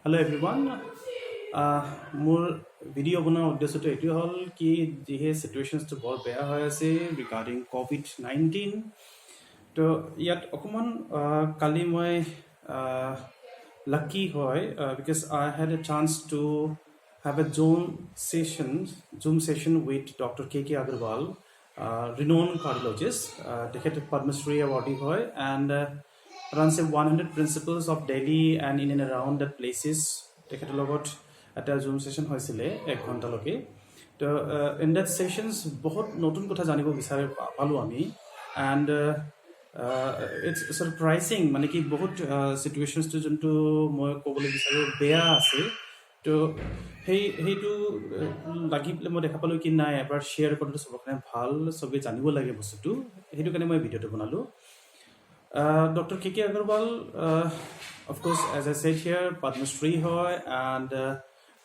Hello everyone. মোৰ video' বনোৱাৰ উদ্দেশ্যটো এইটো হ'ল কি যিহে চিটুৱেশ্যনটো বৰ বেয়া হৈ আছে ৰিগাৰ্ডিং COVID-19 তো ইয়াত অকণমান কালি মই লাকি হয় because I had a chance to have a Zoom session with Dr. K.K. Agarwal, renowned cardiologist. তেখেত Padma awardee হয় and around say 100 principles of Delhi and in and around that places তেখেতৰ লগত এটা জুম সেশন হৈছিলে 1 ঘণ্টালৈকে তো in that sessions বহুত নতুন কথা জানিব বিচাৰি পালো আমি and it's surprising মানে কি বহুত situations to যোনটো মই ক'বলৈ বিচাৰো বেয়া আছে তো সেইটো লাগি পেলাই মই দেখা পালো কি নাই এবাৰ শ্বেয়াৰ কৰাটো সবৰ কাৰণে ভাল সবে জানিব লাগে বস্তুটো সেইটো কাৰণে মই ভিডিঅ'টো বনালো Dr. K.K. Agarwal, of course, as I said here, Padma Shri hoy and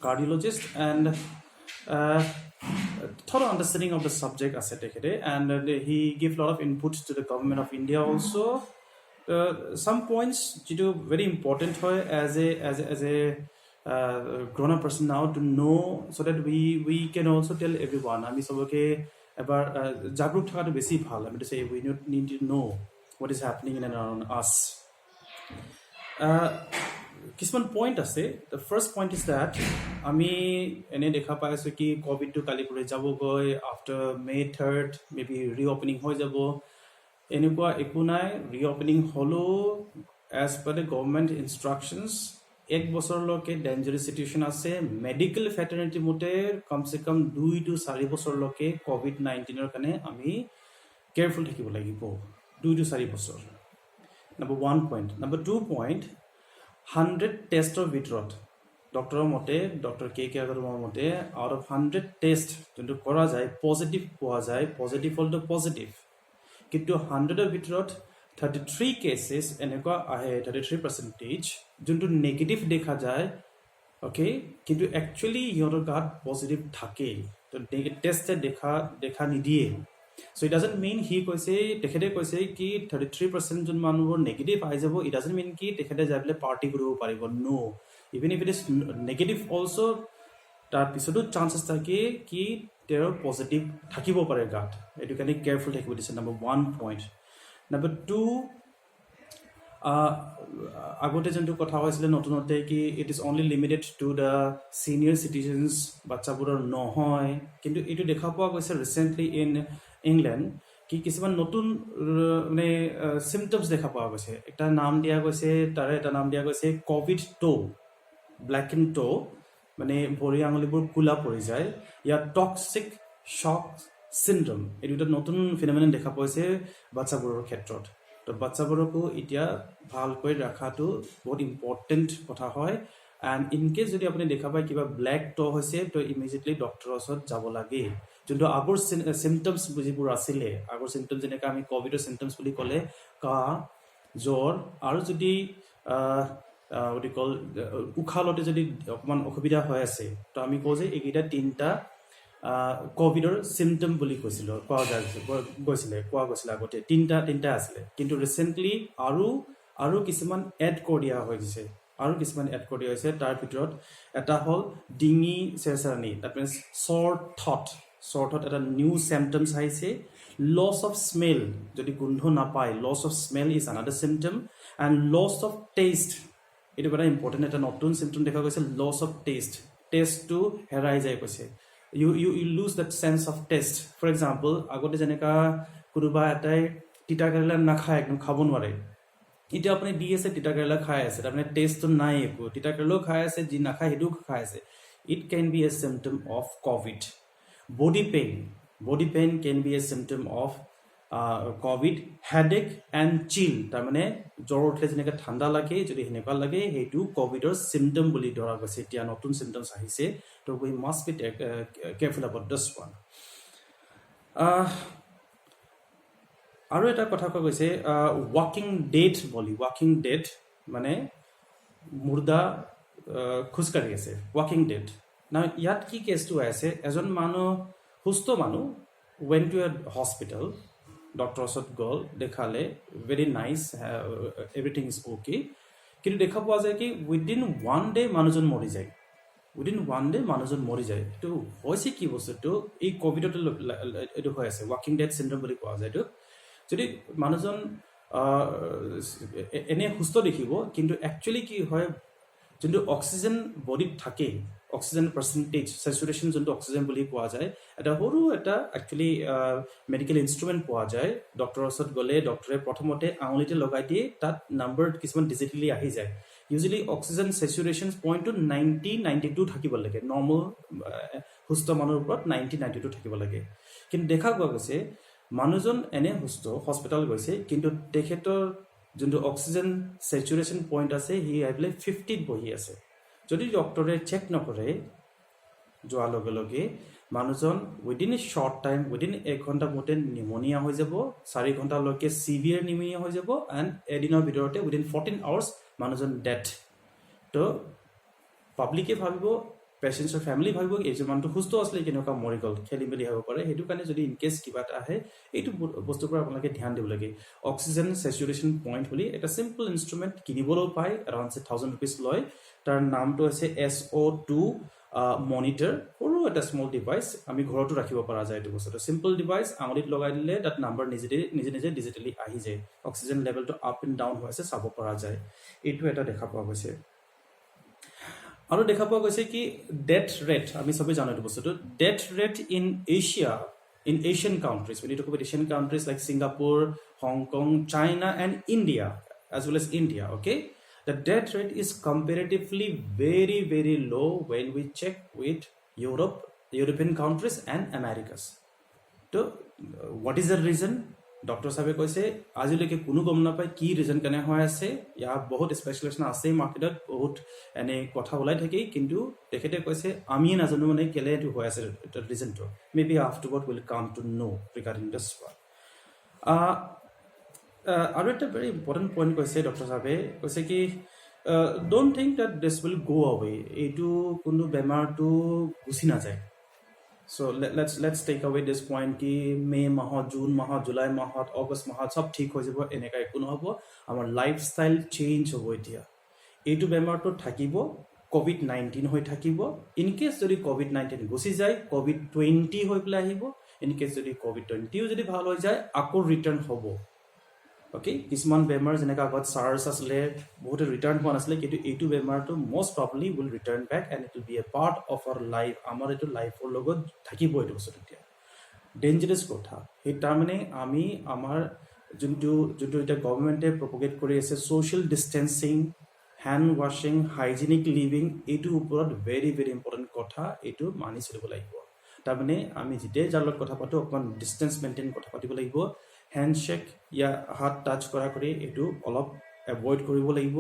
cardiologist and thorough understanding of the subject as and he gave a lot of input to the government of India also. Some points which are very important hoy as a grown-up person now to know so that we can also tell everyone. I mean, soboke ebar jagruk thakato beshi bhal. I mean to say we need to know what is happening in and around us. Kisman point ase. The first point is that ami ene dekha pai asu ki COVID to kali pore jabo goi after May 3rd maybe reopening hoi jabo enukwa ekunai reopening holo as per the government instructions ek bosor loke dangerous situation ase medical fraternity mote kam se kam 2 to 4 bosor loke COVID-19 er kane ami careful thakibo lagibo 2 to 4 বছৰ number 1 point number 2 point 100 টেষ্টৰ ভিতৰত ডক্টৰৰ মতে doctor কে আগৰৱালৰ মতে out of 100 test যোনটো কৰা যায় positive পোৱা যায় পজিটিভ হলটো পজিটিভ কিন্তু 100 ৰ ভিতৰত 33 কেसेस এনেকুৱা আহে 33% যোনটো নেগেটিভ দেখা যায় ওকে কিন্তু একচুয়ালি ইহঁতৰ গাত পজিটিভ থাকে তো টেষ্টে দেখা নিদিয়ে So it doesn't mean he koise tekhete koise ki 33% jun manubor negative ai jabo it doesn't mean ki tekhete jabile party koribo paribo no even if it is negative also tar pisodo chances thake ki tero positive thakibo pare gat etu kane careful thakibo dise number 1 point number 2 agote jontu kotha hoisile notunote ki it is only limited to the senior citizens bachchaburor nohoy kintu etu dekha poa goise recently in England কি কিছুমান নতুন মানে symptoms দেখা পোৱা গৈছে একটা নাম দিয়া গৈছে তাৰে এটা নাম দিয়া গৈছে কোভিড টো ব্ল্যাকেন টো মানে ভৰি আঙুলিবোৰ কুলা পৰি যায় ইয়া টক্সিক শক সিনড্ৰোম এটা নতুন ফিনোমেনন দেখা পাইছে বাচ্চাবোৰৰ ক্ষেত্ৰত তো বাচ্চাবোৰকো এতিয়া ভালকৈ ৰাখাটো বহুত ইম্পৰ্টেন্ট কথা হয় and in case যদি আপুনি দেখা পায় কিবা ব্ল্যাক টো হৈছে তো ইমিডিয়েটলি ডক্টৰৰ ওচৰত যাব লাগে যোনটো আগৰ সিম্পটমস বুজিবোৰ আছিলে আগৰ সিম্পটমস যেনেকা আমি কোভিডৰ সিম্পটমস বুলি ক'লে কাহ জ্বৰ আৰু যদি what you call উখালতে যদি অকমান অসুবিধা হৈ আছে তো আমি কওঁ যে এইকেইটা তিনটা কোভিডৰ সিম্পটম বুলি কৈছিলো কোৱা গৈছিলে আগতে তিনটা আছিলে কিন্তু ৰিসেন্টলি আৰু কিছুমান এড কৰি দিয়া হৈছে আৰু কিছুমান এড কৰি হৈছে তাৰ ভিতৰত এটা হল ডিঙি চেৰচেৰানি that means sore throat এটা নিউ symptoms আহিছে loss of smell যদি গন্ধ নাপায় loss of smell is another symptom and loss of taste এটা very important এটা নতুন symptom দেখা গৈছে loss of taste to হেৰাই যায় কৈছে you lose that sense of taste for example আগতে যেনেকা কোনোবা এটাই তিতা কেৰেলা নাখায় একদম খাব নোৱাৰে এতিয়া আপুনি দি আছে তিতা কেৰেলা খাই আছে তাৰমানে টেষ্টটো নাই একো তিতা কেৰেলাও খাই আছে যি নাখায় হেডু খাই আছে it can be a symptom of covid body pain can be a symptom of covid headache and chill তাৰমানে জ্বৰ উঠলে যেনেকা ঠাণ্ডা লাগে যদি হেনেকা লাগে হেতু কোভিডৰ symptom বুলি ধৰা গৈছে এতিয়া নতুন symptoms আহিছে তো we must be careful about this one আৰু এটা কথা কৈ গৈছে ওয়াকিং ডেড মানে মুৰ্দা খুজকাৰি আছে ওয়াকিং ডেড না ইয়াত কি কেছটো আছে এজন মানুহ সুস্থ মানুহ went to a hospital doctor ওচৰত গল দেখালে very nice everything is okay কিন্তু দেখা পোৱা যায় কি উইদিন 1 ডে মানুহজন মৰি যায় উইদিন 1 ডে মানুহজন মৰি যায় এইটো হৈছে কি বস্তুটো এই কোভিডতে এইটো হৈ আছে ৱাকিং ডেড চিণ্ড্ৰম বুলি কোৱা যায় এইটো যদি মানুহজন এনে সুস্থ দেখিব কিন্তু একচুৱেলি কি হয় যোনটো অক্সিজেন বডিত থাকে অক্সিজেন পাৰ্চেণ্টেজ চেচুৰেশ্যন যোনটো অক্সিজেন বুলি কোৱা যায় এটা সৰু এটা একচুৱেলি মেডিকেল ইনষ্ট্ৰুমেণ্ট পোৱা যায় ডক্টৰৰ ওচৰত গ'লে ডক্টৰে প্ৰথমতে আঙুলিতে লগাই দিয়ে তাত নাম্বাৰ কিছুমান ডিজিটেলি আহি যায় ইউজুৱেলি অক্সিজেন চেচুৰেশ্যন পইণ্টটো 90-92 থাকিব লাগে নৰ্মেল সুস্থ মানুহৰ ওপৰত 90-92 থাকিব লাগে কিন্তু দেখা পোৱা গৈছে মানুহজন এনে সুস্থ হস্পিটেল গৈছে কিন্তু তেখেতৰ যোনটো অক্সিজেন চেচুৰেশ্যন পইণ্ট আছে সি আহি পেলাই 50ত বহি আছে যদি ডক্টৰে চেক নকৰে যোৱাৰ লগে লগে মানুহজন within a short time within 1 ঘণ্টা মতে নিউমনিয়া হৈ যাব 4 ঘণ্টালৈকে চিভিয়াৰ নিউমনিয়া হৈ যাব এণ্ড এদিনৰ ভিতৰতে উইদিন 14 আৱাৰ্ছ মানুহজন ডেথ তো পাব্লিকে ভাবিব পেচেণ্টছৰ ফেমিলি ভাবিব এইজন মানুহটো সুস্থ আছিলে কেনেকুৱা মৰি গ'ল খেলি মেলি হ'ব পাৰে সেইটো কাৰণে যদি ইনকেছ কিবা এটা আহে এইটো বস্তুৰ পৰা আপোনালোকে ধ্যান দিব লাগে অক্সিজেন চেচুৰেশ্যন পইণ্ট বুলি এটা চিম্পল ইনষ্ট্ৰুমেণ্ট কিনিবলৈও পায় এৰাউণ্ড 1000 rupees লয় তাৰ নামটো হৈছে SO2 মনিটৰ সৰু এটা স্মল ডিভাইচ আমি ঘৰতো ৰাখিব পৰা যায় এইটো বস্তুটো চিম্পল ডিভাইচ আঙুলিত লগাই দিলে তাত নাম্বাৰ নিজে নিজে ডিজিটেলি আহি যায় অক্সিজেন লেভেলটো আপ এণ্ড ডাউন হৈ আছে চাব পৰা যায় এইটো এটা দেখা পোৱা গৈছে আৰু দেখা পোৱা গৈছে কি ডেথ ৰেট আমি সবে জানো এইটো বস্তুটো death rate in Asia in Asian countries when you talk about Asian countries like Singapore, Hong Kong, China and India as well as India okay the death rate is comparatively very low when we check with European countries and Americas so what is the reason doctor সাহেবে কৈছে আজিলৈকে কোনো গম নাপায় কি region কেনে হৈ আছে ইয়া বহুত স্পেচিয়েলিষ্ট আছে মাৰ্কেটত বহুত এনে কথা ওলাই থাকে কিন্তু তেখেতে কৈছে আমি নাজানো মানে কেলে এটো হৈ আছে ৰিজনটো maybe afterward will come to know regarding this আৰু এটা ভেৰি ইম্পৰ্টেণ্ট পইণ্ট কৈছে ডক্টৰ সাহেবে কৈছে কি don't think that this will go away এইটো কোনো বেমাৰটো গুচি নাযায় So let's take away this point ki May mahot, June mahot, July mahot, August mahot sab thik hoy jabo eneka ekun hobo amar lifestyle change hobo etia etu bemar to thakibo COVID-19 hoi thakibo in case jodi COVID-19 gusi jay COVID-20 hoi pela ahibo in case jodi COVID-20 jodi bhal hoi jay ako return hobo okay kisman bemar jeneka got SARS asle bohote return hon asle kintu etu bemar to most probably will return back and it will be a part of our life amar etu life or logot thakibo etu bostu tia dangerous kotha he tamane ami amar juntu eta government e propagate kori ase social distancing hand washing hygienic living etu uporot very important kotha etu mani cholibo lagibo tamane ami jite jalot kotha pato okon distance maintain kotha patibo lagibo handshake या हाथ touch करा কৰি এটো অলপ avoid কৰিব লাগিব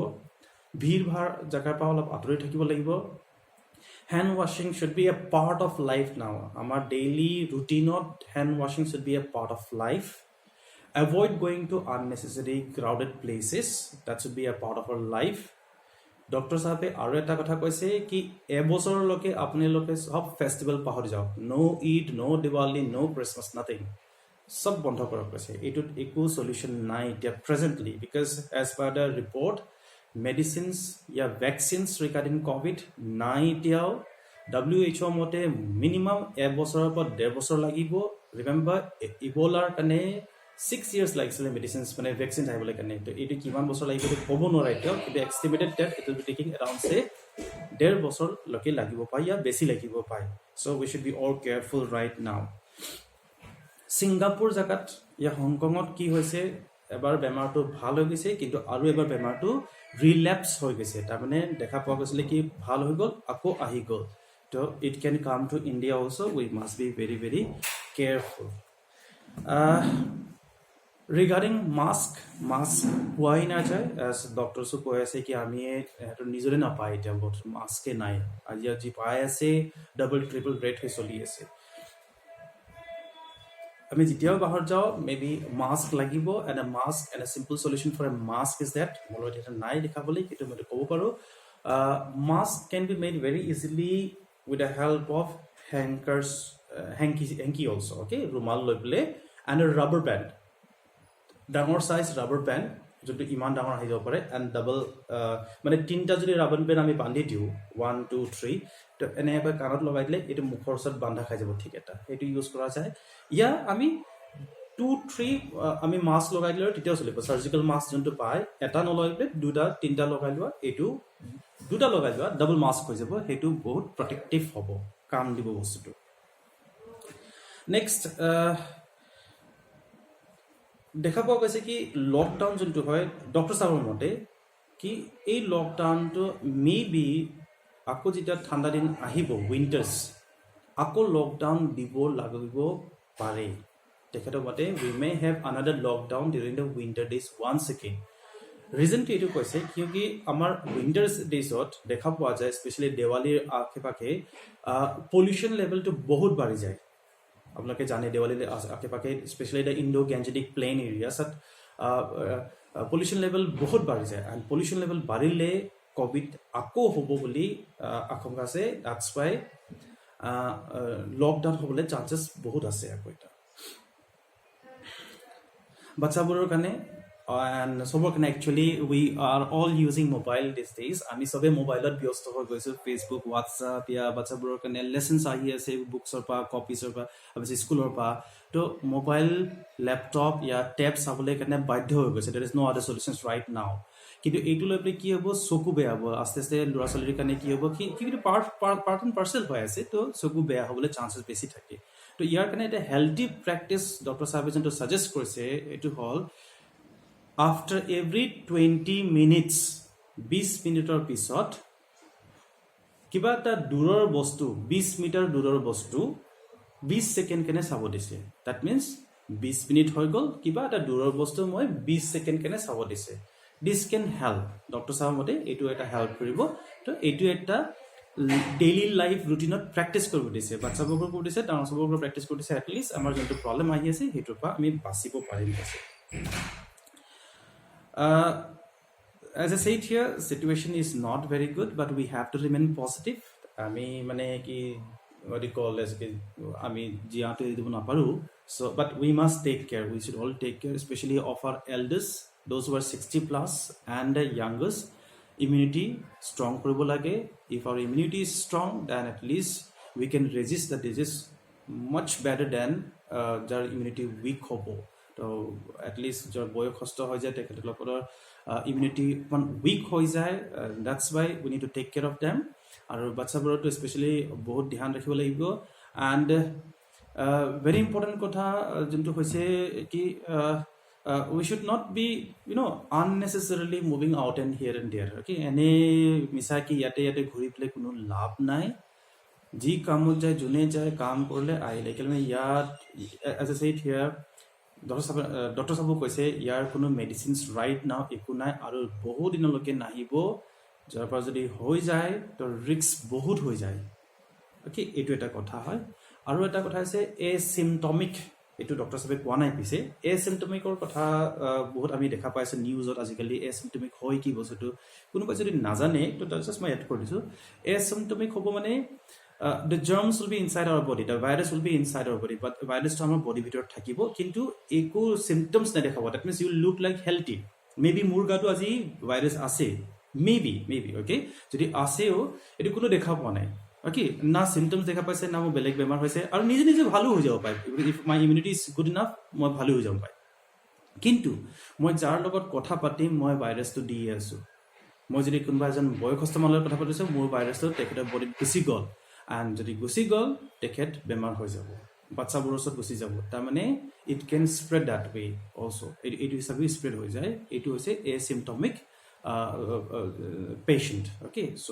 ভিৰ ভাৰ জায়গা পা অলপ আতৰি থাকিব লাগিব hand washing should be a part of life now আমাৰ daily routine hand washing should be a part of life avoid going to unnecessary crowded places that should be a part of our life doctor সাহেবে আৰু এটা কথা কৈছে কি এবছৰ লকে আপোনালোকে সব ফেষ্টিভেল পাহৰি যাওক no eid no diwali no christmas nothing सब बंध কৰা কৈছে এটুত একো সলিউশন নাই এতিয়া presently because as per the report medicines या ভ্যাকচিনস ৰিগাৰ্ডিং কোভিড নাই এতিয়াও WHO মতে মিনিমাম 1 বছৰৰ পৰা 1.5 বছৰ লাগিব ৰিমেম্বাৰ ইবোলাৰ কাৰণে 6 years লাগিছিল মেডিচিনস মানে ভ্যাকচিন আহিবলৈ কাৰণে তো এটো কিমান বছৰ লাগিব তো ক'ব নোৱাৰে এতিয়া কিন্তু estimated that it will be taking around সে 1.5 বছৰ লকে লাগিব পায় या বেছি লাগিব পায় so we should be all careful right now Singapore জাগাত या হংকঙত কি হৈছে এবাৰ বেমাৰটো ভাল হৈ গৈছে কিন্তু আৰু এবাৰ বেমাৰটো ৰিল্যাপস হৈ গৈছে তাৰ মানে দেখা পোৱা গৈছিল কি ভাল হৈ গল আকৌ আহি গল তো it can come to India also we must be very careful regarding mask পোৱাই না যায় এজ ডক্টৰসো কৈ আছে কি আমি এটো নিজৰে না পাই এতিয়া মাস্কে নাই আজি আজি পাই আছে ডাবল ট্রিপল ৰেট হৈ চলি আছে আমি যেতিয়াও বাহিৰ যাও মেবি মাস্ক লাগিব and a simple solution for a mask is that মলত এটা নাই দেখাবলৈ কিন্তু মই ক'ব পাৰো mask can be made very easily with the help of hanky also okay rumal লৈ and a rubber band ডাঙৰ size rubber band যোনটো ইমান ডাঙৰ আহি যাব পাৰে এণ্ড ডাবল মানে তিনিটা যদি ৰাবাৰ বেণ্ড আমি বান্ধি দিওঁ 1 2 3 তো এনেকৈ কাণত লগাই দিলে এইটো মুখৰ ওচৰত বান্ধা খাই যাব ঠিক এটা সেইটো ইউজ কৰা যায় ইয়া আমি 2 3 আমি মাস্ক লগাই দিলে তেতিয়াও চলিব সাৰ্জিকেল মাস্ক যোনটো পায় এটা নলগাইলে দুটা তিনিটা লগাই লোৱা এইটো দুটা লগাই লোৱা ডাবল মাস্ক হৈ যাব সেইটো বহুত প্ৰটেক্টিভ হ'ব কাম দিব বস্তুটো নেক্সট দেখা পোৱা গৈছে কি লকডাউন যোনটো হয় ডক্টৰ চাবৰ মতে কি এই লকডাউনটো মেবি আকৌ যেতিয়া ঠাণ্ডা দিন আহিব উইণ্টাৰ্ছ আকৌ লকডাউন দিব লাগিব পাৰে তেখেতৰ মতে we may have another lockdown during the winter days once again ৰিজনটো এইটো কৈছে কিয়কি আমাৰ উইণ্টাৰ্ছ ডেজত দেখা পোৱা যায় স্পেচিয়েলি দেৱালীৰ আশে পাশে পলিউশ্যন লেভেলটো বহুত বাঢ়ি যায় আপোনালোকে জানে দেৱালীৰ আশে পাশে specially the Indo Gangetic plain এৰিয়াছত পলিউশ্যন লেভেল বহুত বাঢ়ি যায় এণ্ড পলিউশ্যন লেভেল বাঢ়িলে কোভিড আকৌ হ'ব বুলি আশংকা আছে দ্যাটছ ৱাই লকডাউন হ'বলৈ চান্সেছ বহুত আছে আকৌ এটা বাচ্চাবোৰৰ কাৰণে and সবৰ কাৰণে actually we are all using mobile this days আমি চবে মোবাইলত ব্যস্ত হৈ গৈছোঁ ফেচবুক হোৱাটছআপ ইয়া বাচ্চাবোৰৰ কাৰণে লেচনছ আহি আছে বুকছৰ পৰা কপিছৰ পৰা তাৰপিছত স্কুলৰ পৰা তো মোবাইল লেপটপ ইয়া টেব চাবলৈ কাৰণে বাধ্য হৈ গৈছে দেৰ ইজ ন' আদাৰ চলিউশ্যনছ ৰাইট নাও কিন্তু এইটো লৈ পেলাই কি হ'ব চকু বেয়া হ'ব আস্তে আস্তে ল'ৰা ছোৱালীৰ কাৰণে কি হ'ব কি কিন্তু পাৰ্ট এণ্ড পাৰ্চেল হৈ আছে তো চকু বেয়া হ'বলৈ চান্সেছ বেছি থাকে তো ইয়াৰ কাৰণে এটা হেল্থি প্ৰেক্টিছ ডক্টৰ চাহাবে যোনটো ছাজেষ্ট কৰিছে এইটো হ'ল after every 20 minutes 20 মিনিটৰ পিছত কিবা এটা দূৰৰ বস্তু 20 মিটাৰ দূৰৰ বস্তু 20 সেকেন্ড কেনে চাব দিছে দ্যাট মিন্স 20 মিনিট হৈ গ'ল কিবা এটা দূৰৰ বস্তু মই 20 সেকেন্ড কেনে চাব দিছে দিছ কেন হেল্প ডক্টৰ চাহাব মতে এইটো এটা হেল্প কৰিব তো এইটো এটা ডেইলি লাইফ ৰুটিনত প্ৰেক্টিছ কৰিব দিছে বাচ্চাবোৰক কৰিব দিছে ডাঙৰ চববোৰক প্ৰেক্টিছ কৰি দিছে এটলিষ্ট আমাৰ যোনটো প্ৰব্লেম আহি আছে সেইটোৰ পৰা আমি বাচিব পাৰিম আছে as I said here, situation is not very good, but we have to remain positive. I mean, mane ki what do you call as ki I mean, jiate idu na paru. So, but we must take care. We should all take care, especially of our elders, those who are 60 plus and the youngest. Immunity strong koribo lage. If our immunity is strong, then at least we can resist the disease much better than their immunity weak hobo. তো at least যাৰ বয়সস্থ হৈ যায় তেখেতলোকৰ immunity অকণমান week হৈ যায় that's Y we need to take care of them আৰু বাচ্চাবোৰতো স্পেচিয়েলি বহুত ধ্যান ৰাখিব লাগিব এণ্ড ভেৰি ইম্পৰ্টেণ্ট কথা যোনটো হৈছে কি we should not be unnecessarily moving out and here and there okay এনেই মিছাকে ইয়াতে ঘূৰি পেলাই কোনো লাভ নাই যি কামত যায় যোনে যায় কাম কৰিলে আহিলে কেলৈ ইয়াত as a said here doctor চাহাবে কৈছে ইয়াৰ কোনো মেডিচিনছ ৰাইট নাও একো নাই আৰু বহু দিনলৈকে নাহিব যাৰ পৰা যদি হৈ যায় তো ৰিস্ক বহুত হৈ যায় অ'কে এইটো এটা কথা হয় আৰু এটা কথা হৈছে এচিমটমিক এইটো ডক্টৰ চাহাবে কোৱা নাই পিছে এচিমটমিকৰ কথা বহুত আমি দেখা পাইছোঁ নিউজত আজিকালি এচিমটমিক হয় কি বস্তুটো কোনোবাই যদি নাজানে তো তাৰপিছত মই এড কৰি দিছোঁ এচিমটমিক হ'ব মানে the germs will be inside our body, the virus will be inside our body, but virus to our body ভিতৰত থাকিব কিন্তু একো symptoms নেদেখাব that means you look like healthy maybe মোৰ গাটো আজি ভাইৰাছ আছে maybe okay যদি আছেও এটো কোনো দেখা পোৱা নাই okay না symptoms দেখা পাইছে না মোৰ বেলেগ বেমাৰ হৈছে আৰু নিজে নিজে ভালো হৈ যাব পাৰে if my immunity is good enough মই ভালো হৈ যাব পাৰে কিন্তু মই যাৰ লগত কথা পাতি মই ভাইৰাছটো দি আছো মই যদি কোনোবা এজন বয়সস্থ মানুহৰ কথা পাতিছো মোৰ ভাইৰাছটো তেখেতৰ বডিত গুচি গ'ল and যদি গুচি গ'ল তেখেত বেমাৰ হৈ যাব বাচ্চাবোৰৰ ওচৰত গুচি যাব তাৰমানে it can spread that way also এইটো হিচাপে স্প্ৰেড হৈ যায় এইটো হৈছে এচিমটমিক পেশেন্ট অ'কে চ'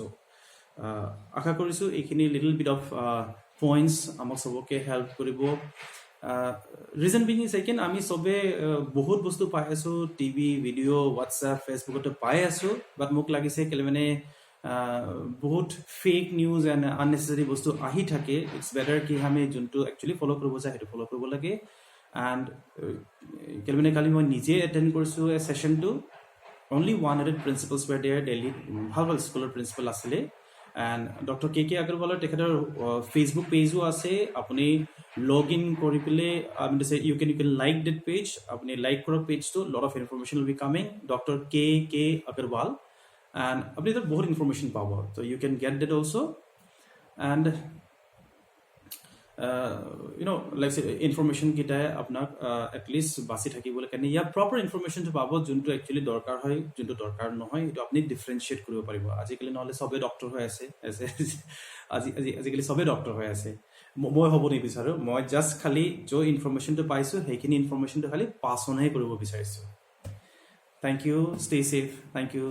আশা কৰিছোঁ এইখিনি লিটল বিট অফ পইণ্টছ আমাক চবকে হেল্প কৰিব ৰিজন বিং ইজ ছেকেণ্ড আমি চবে বহুত বস্তু পাই আছোঁ টিভি ভিডিঅ' হোৱাটছএপ ফেচবুকতো পাই আছোঁ বাট মোক লাগিছে কেলৈ মানে বহুত ফেক নিউজ এণ্ড আননেচেচাৰী বস্তু আহি থাকে ইটছ বেটাৰ কি আমি যোনটো একচুৱেলি ফ'ল' কৰিব যায় সেইটো ফ'ল' কৰিব লাগে এণ্ড কেলৈ মানে কালি মই নিজে এটেণ্ড কৰিছোঁ এই ছেশ্যনটো অনলি 100 প্ৰিন্সিপালছ ৱেৰ দেয়াৰ দেলহিত ভাল ভাল স্কুলৰ প্ৰিন্সিপাল আছিলে এণ্ড ডক্টৰ কে কে আগৰৱালৰ তেখেতৰ ফেচবুক পেজো আছে আপুনি লগ ইন কৰি পেলাই you can like that page আপুনি লাইক কৰক পেজটো lot of information will be coming doctor K K Agarwal and আপুনি তাত বহুত ইনফৰমেশ্যন পাব ত' you can get that also' and like information কেইটাই আপোনাক এটলিষ্ট বাচি থাকিবলৈ কাৰণে ইয়াৰ প্ৰপাৰ ইনফৰমেশ্যনটো পাব যোনটো একচুৱেলি দৰকাৰ হয় যোনটো দৰকাৰ নহয় সেইটো আপুনি ডিফাৰেঞ্চিয়েট কৰিব পাৰিব আজিকালি নহ'লে চবেই ডক্টৰ হৈ আছে আজিকালি চবেই ডক্টৰ হৈ আছে মই হ'ব নিবিচাৰোঁ মই জাষ্ট খালি য'ৰ ইনফৰমেশ্যনটো পাইছোঁ সেইখিনি ইনফৰমেশ্যনটো খালি পাছ অনহে কৰিব বিচাৰিছোঁ thank you stay safe thank U